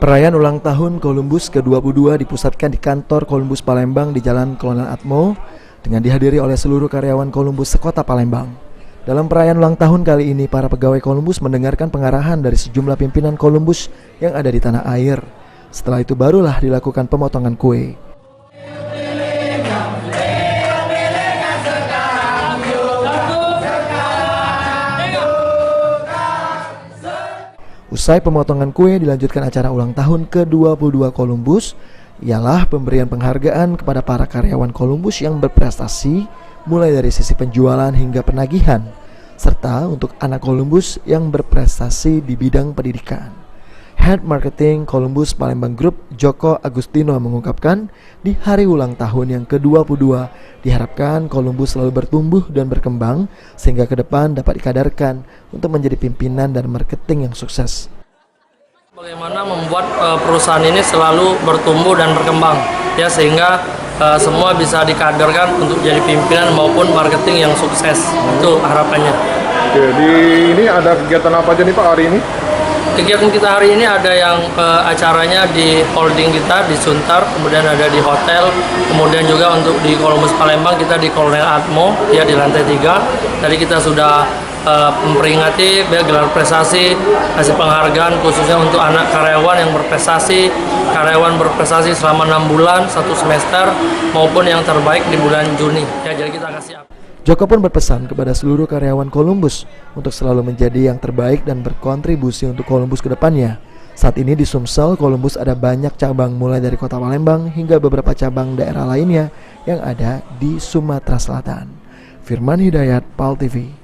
Perayaan ulang tahun Columbus ke-22 dipusatkan di kantor Columbus Palembang di Jalan Kolonel Atmo dengan dihadiri oleh seluruh karyawan Columbus sekota Palembang. Dalam perayaan ulang tahun kali ini, para pegawai Columbus mendengarkan pengarahan dari sejumlah pimpinan Columbus yang ada di tanah air. Setelah itu barulah dilakukan pemotongan kue. Usai pemotongan kue, dilanjutkan acara ulang tahun ke-22 Columbus, ialah pemberian penghargaan kepada para karyawan Columbus yang berprestasi, mulai dari sisi penjualan hingga penagihan, serta untuk anak Columbus yang berprestasi di bidang pendidikan. Head Marketing Columbus Palembang Group, Joko Agustino, mengungkapkan di hari ulang tahun yang ke-22 diharapkan Columbus selalu bertumbuh dan berkembang sehingga ke depan dapat dikadarkan untuk menjadi pimpinan dan marketing yang sukses. Bagaimana membuat perusahaan ini selalu bertumbuh dan berkembang, ya, sehingga semua bisa dikadarkan untuk jadi pimpinan maupun marketing yang sukses. Itu harapannya. Jadi ini ada kegiatan apa aja nih Pak hari ini? Kegiatan kita hari ini ada yang acaranya di holding kita di Suntar, kemudian ada di hotel, kemudian juga untuk di Columbus Palembang kita di Kolonel Atmo, ya, di lantai 3. Tadi kita sudah memperingati gelar prestasi, kasih penghargaan khususnya untuk anak karyawan yang berprestasi selama 6 bulan, 1 semester, maupun yang terbaik di bulan Juni. Ya, jadi kita kasih. Joko pun berpesan kepada seluruh karyawan Columbus untuk selalu menjadi yang terbaik dan berkontribusi untuk Columbus ke depannya. Saat ini di Sumsel, Columbus ada banyak cabang mulai dari kota Palembang hingga beberapa cabang daerah lainnya yang ada di Sumatera Selatan. Firman Hidayat, PAL TV.